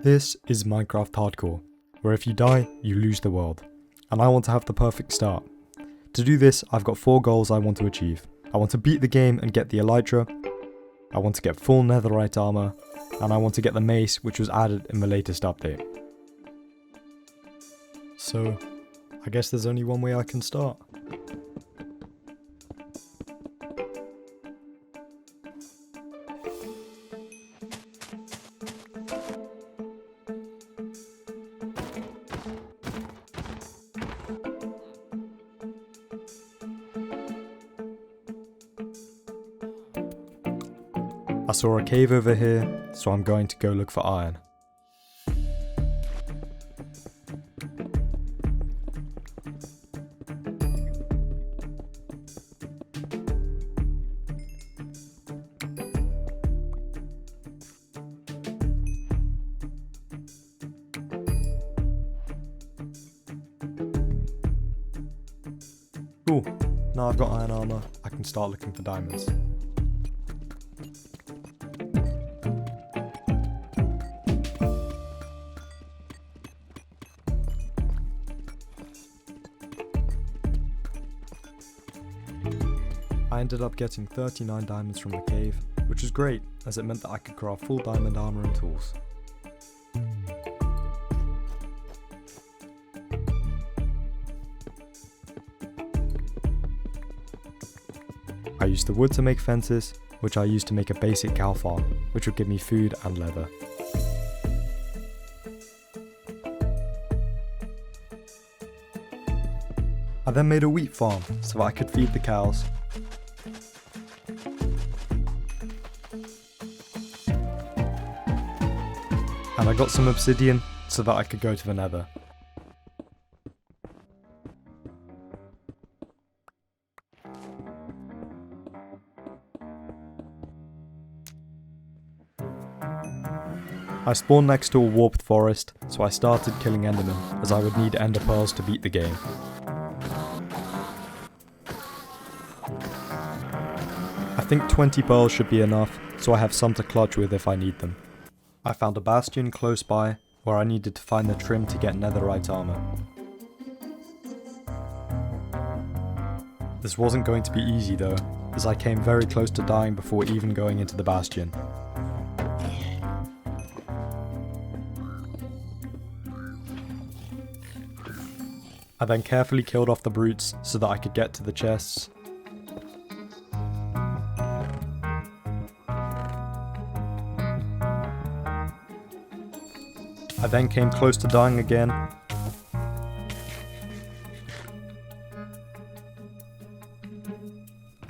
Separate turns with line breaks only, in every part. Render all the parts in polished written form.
This is Minecraft Hardcore, where if you die, you lose the world, and I want to have the perfect start. To do this, I've got 4 goals I want to achieve. I want to beat the game and get the elytra, I want to get full netherite armor, and I want to get the mace, which was added in the latest update. So, I guess there's only one way I can start. I saw a cave over here, so I'm going to go look for iron. Cool, now I've got iron armor, I can start looking for diamonds. I ended up getting 39 diamonds from the cave, which was great as it meant that I could craft full diamond armor and tools. I used the wood to make fences, which I used to make a basic cow farm, which would give me food and leather. I then made a wheat farm so that I could feed the cows. And I got some obsidian so that I could go to the Nether. I spawned next to a warped forest, so I started killing endermen, as I would need ender pearls to beat the game. I think 20 pearls should be enough, so I have some to clutch with if I need them. I found a bastion close by, where I needed to find the trim to get netherite armor. This wasn't going to be easy though, as I came very close to dying before even going into the bastion. I then carefully killed off the brutes so that I could get to the chests. I then came close to dying again.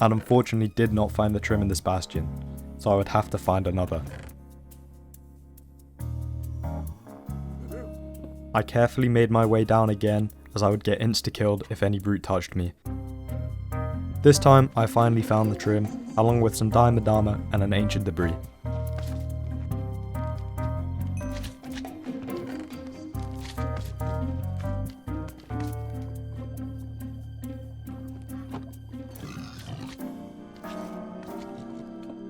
And unfortunately did not find the trim in this bastion, so I would have to find another. I carefully made my way down again, as I would get insta-killed if any brute touched me. This time I finally found the trim, along with some diamond armor and an ancient debris.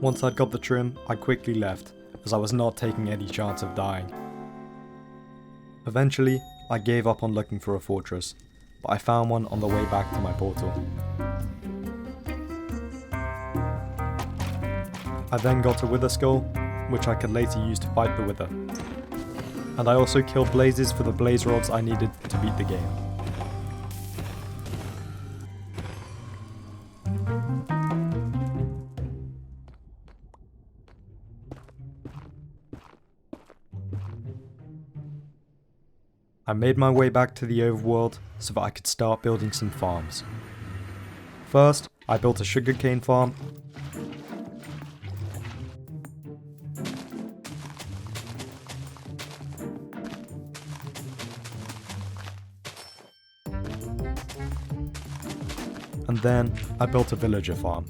Once I'd got the trim, I quickly left, as I was not taking any chance of dying. Eventually, I gave up on looking for a fortress, but I found one on the way back to my portal. I then got a wither skull, which I could later use to fight the wither. And I also killed blazes for the blaze rods I needed to beat the game. I made my way back to the overworld so that I could start building some farms. First, I built a sugarcane farm. And then, I built a villager farm.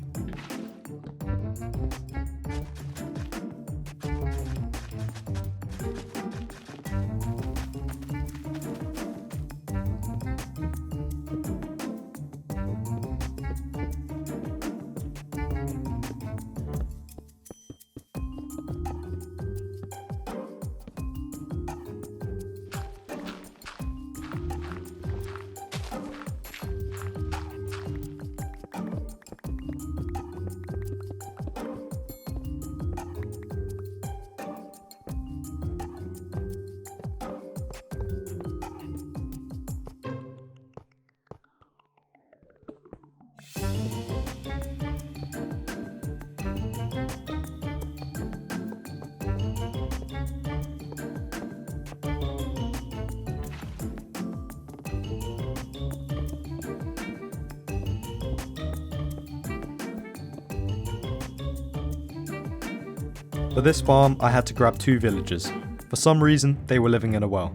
For this farm, I had to grab 2 villagers. For some reason, they were living in a well.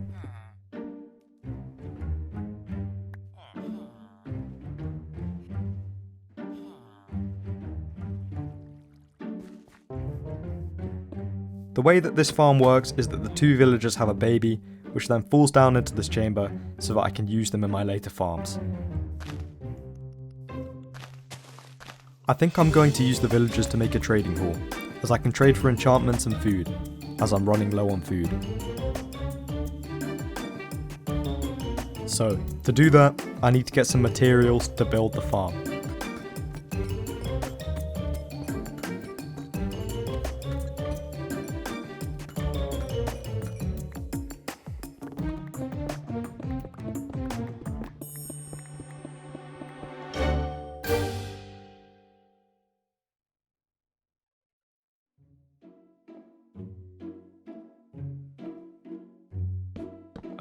The way that this farm works is that the 2 villagers have a baby, which then falls down into this chamber so that I can use them in my later farms. I think I'm going to use the villagers to make a trading hall, as I can trade for enchantments and food, as I'm running low on food. So, to do that, I need to get some materials to build the farm.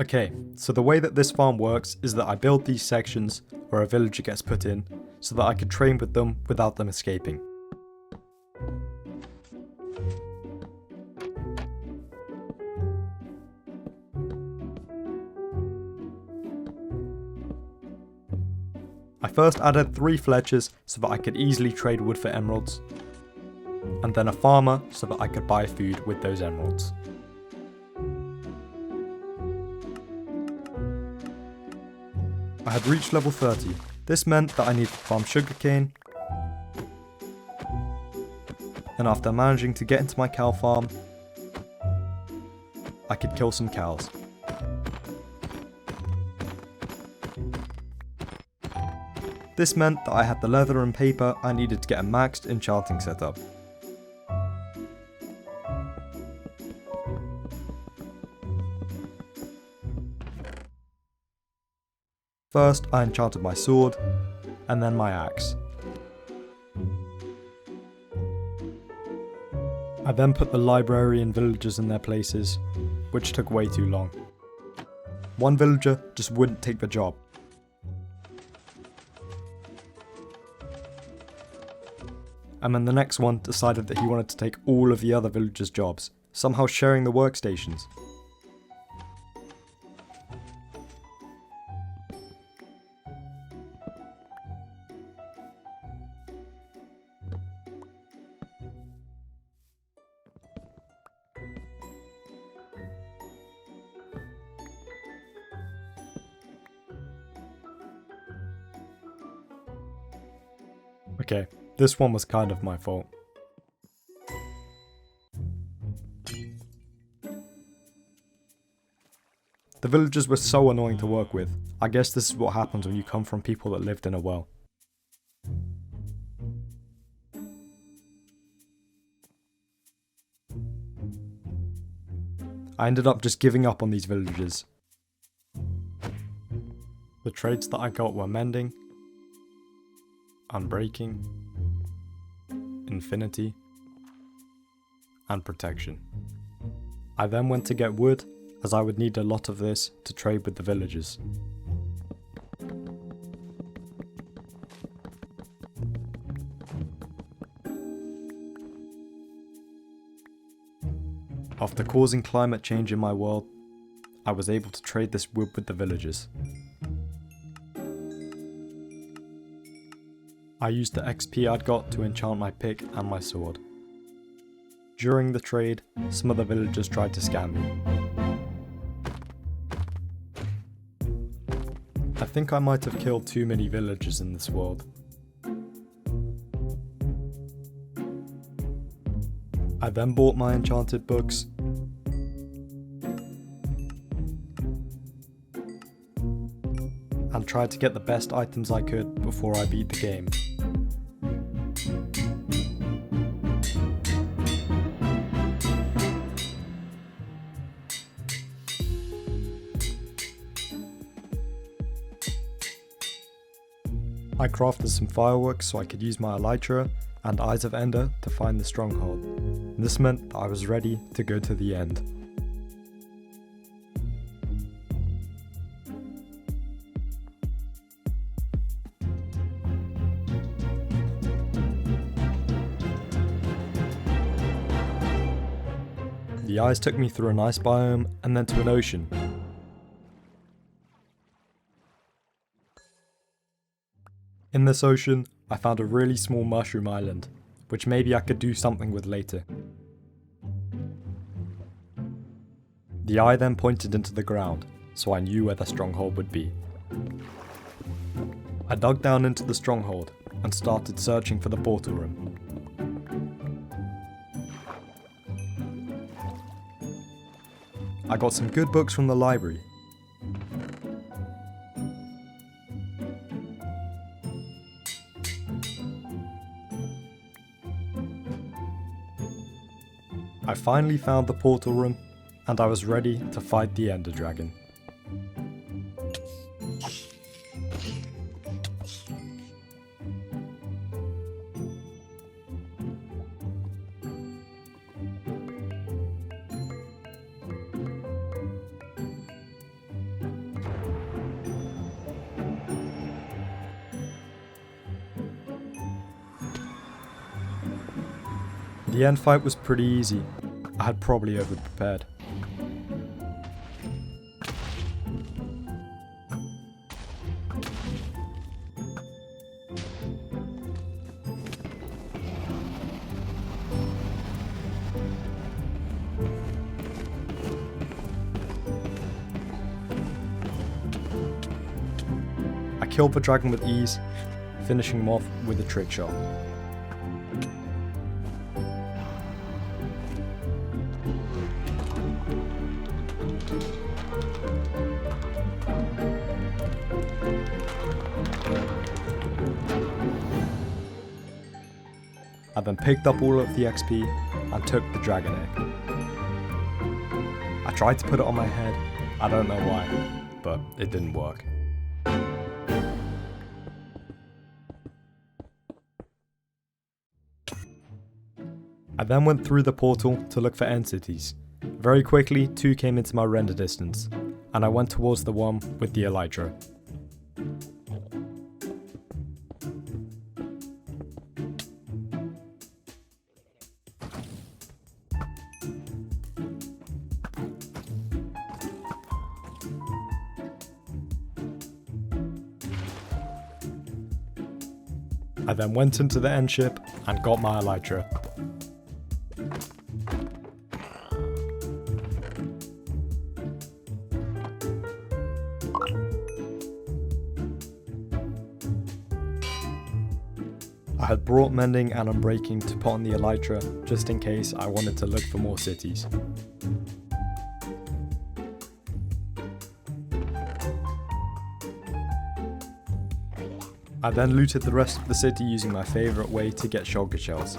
Okay, so the way that this farm works is that I build these sections where a villager gets put in, so that I can train with them without them escaping. I first added 3 fletchers so that I could easily trade wood for emeralds, and then a farmer so that I could buy food with those emeralds. I had reached level 30. This meant that I needed to farm sugarcane, and after managing to get into my cow farm, I could kill some cows. This meant that I had the leather and paper I needed to get a maxed enchanting setup. First, I enchanted my sword, and then my axe. I then put the library and villagers in their places, which took way too long. One villager just wouldn't take the job. And then the next one decided that he wanted to take all of the other villagers' jobs, somehow sharing the workstations. Okay, this one was kind of my fault. The villagers were so annoying to work with. I guess this is what happens when you come from people that lived in a well. I ended up just giving up on these villagers. The trades that I got were mending, unbreaking, infinity, and protection. I then went to get wood, as I would need a lot of this to trade with the villagers. After causing climate change in my world, I was able to trade this wood with the villagers. I used the XP I'd got to enchant my pick and my sword. During the trade, some of the villagers tried to scam me. I think I might have killed too many villagers in this world. I then bought my enchanted books, and tried to get the best items I could before I beat the game. I crafted some fireworks so I could use my elytra and Eyes of Ender to find the stronghold. This meant that I was ready to go to the end. The eyes took me through a nice biome and then to an ocean. In this ocean, I found a really small mushroom island, which maybe I could do something with later. The eye then pointed into the ground, so I knew where the stronghold would be. I dug down into the stronghold and started searching for the portal room. I got some good books from the library. I finally found the portal room, and I was ready to fight the Ender Dragon. The end fight was pretty easy. I had probably over-prepared. I killed the dragon with ease, finishing him off with a trick shot. I then picked up all of the XP and took the dragon egg. I tried to put it on my head, I don't know why, but it didn't work. I then went through the portal to look for end cities. Very quickly, 2 came into my render distance, and I went towards the one with the elytra. I then went into the end ship and got my elytra. I had brought mending and unbreaking to put on the elytra just in case I wanted to look for more cities. I then looted the rest of the city using my favourite way to get shulker shells.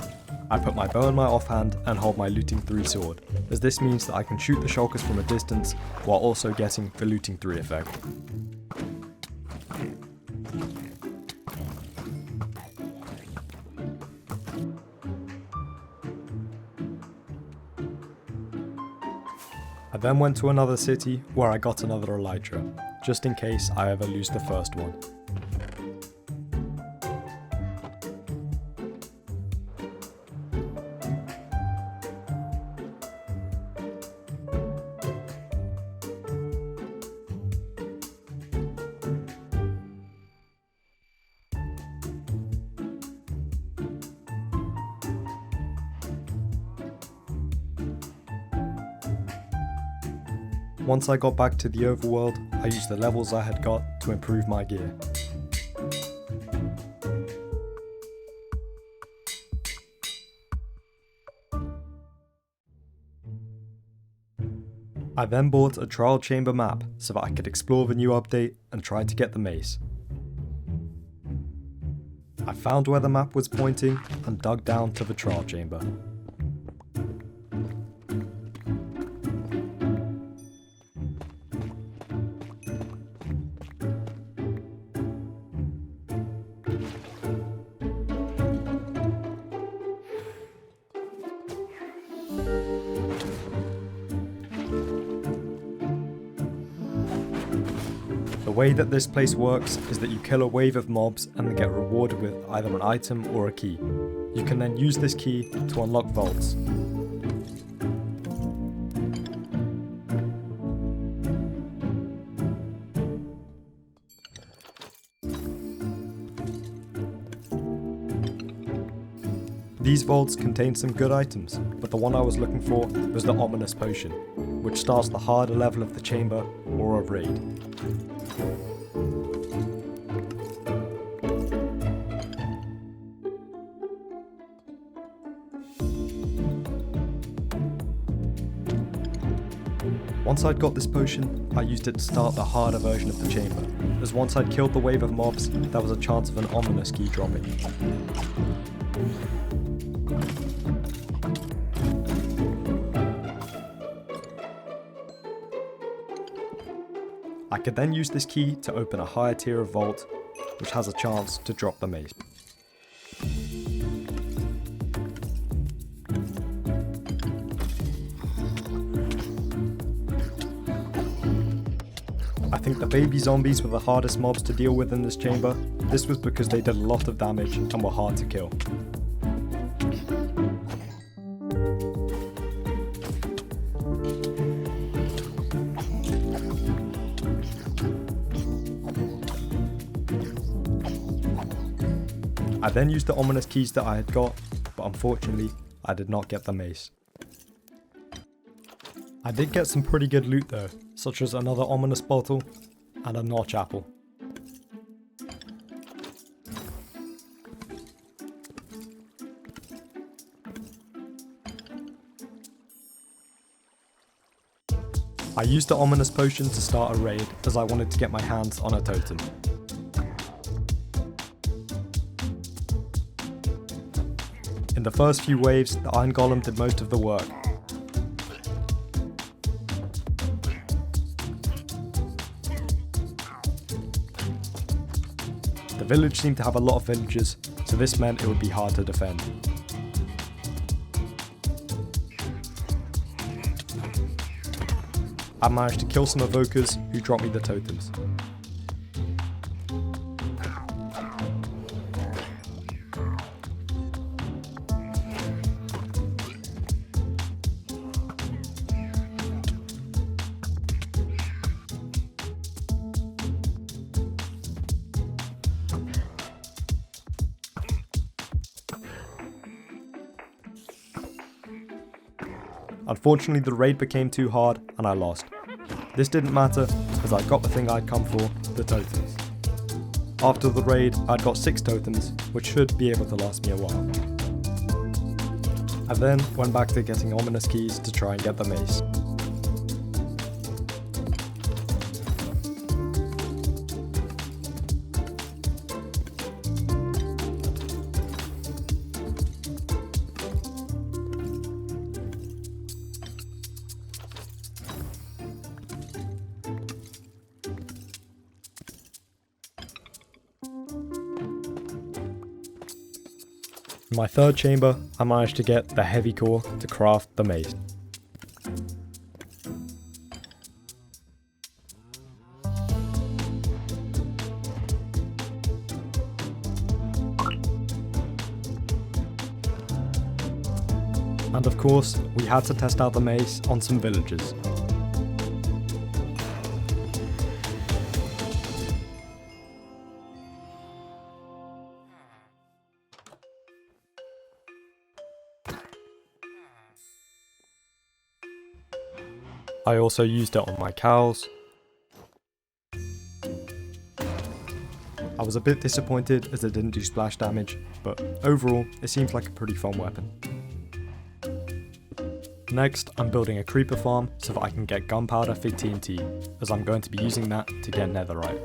I put my bow in my offhand and hold my looting 3 sword, as this means that I can shoot the shulkers from a distance while also getting the looting 3 effect. I then went to another city where I got another elytra, just in case I ever lose the first one. Once I got back to the overworld, I used the levels I had got to improve my gear. I then bought a trial chamber map so that I could explore the new update and try to get the mace. I found where the map was pointing and dug down to the trial chamber. The way that this place works is that you kill a wave of mobs and they get rewarded with either an item or a key. You can then use this key to unlock vaults. These vaults contained some good items, but the one I was looking for was the ominous potion, which starts the harder level of the chamber or a raid. Once I'd got this potion, I used it to start the harder version of the chamber, as once I'd killed the wave of mobs, there was a chance of an ominous key dropping. I could then use this key to open a higher tier of vault, which has a chance to drop the mace. I think the baby zombies were the hardest mobs to deal with in this chamber. This was because they did a lot of damage and were hard to kill. I then used the ominous keys that I had got, but unfortunately I did not get the mace. I did get some pretty good loot though, such as another ominous bottle and a notch apple. I used the ominous potion to start a raid as I wanted to get my hands on a totem. In the first few waves, the Iron Golem did most of the work. The village seemed to have a lot of villagers, so this meant it would be hard to defend. I managed to kill some evokers who dropped me the totems. Unfortunately, the raid became too hard and I lost. This didn't matter as I got the thing I'd come for, the totems. After the raid, I'd got 6 totems, which should be able to last me a while. I then went back to getting ominous keys to try and get the mace. In my third chamber, I managed to get the heavy core to craft the mace. And of course, we had to test out the mace on some villagers. I also used it on my cows. I was a bit disappointed as it didn't do splash damage, but overall it seems like a pretty fun weapon. Next, I'm building a creeper farm so that I can get gunpowder for TNT, as I'm going to be using that to get netherite.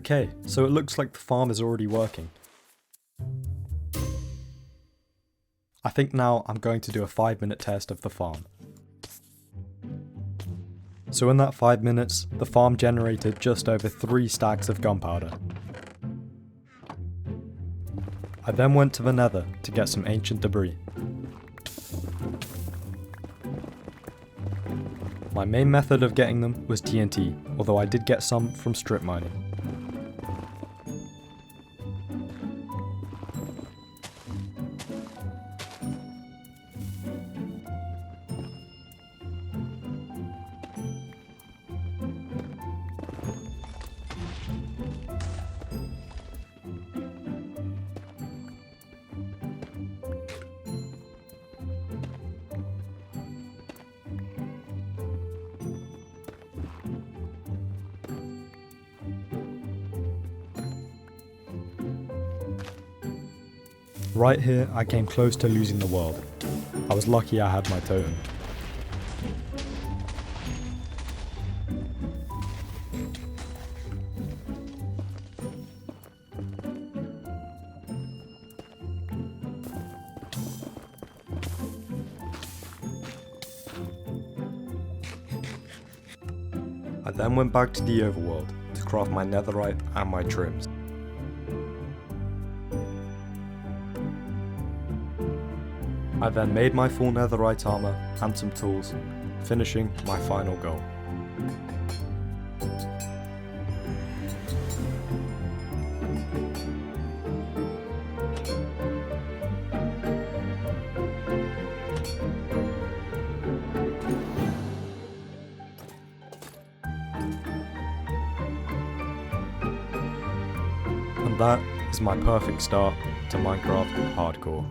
Okay, so it looks like the farm is already working. I think now I'm going to do a 5-minute test of the farm. So in that 5 minutes, the farm generated just over 3 stacks of gunpowder. I then went to the Nether to get some ancient debris. My main method of getting them was TNT, although I did get some from strip mining. Right here, I came close to losing the world. I was lucky I had my totem. I then went back to the overworld to craft my netherite and my trims. I then made my full netherite armor and some tools, finishing my final goal. And that is my perfect start to Minecraft Hardcore.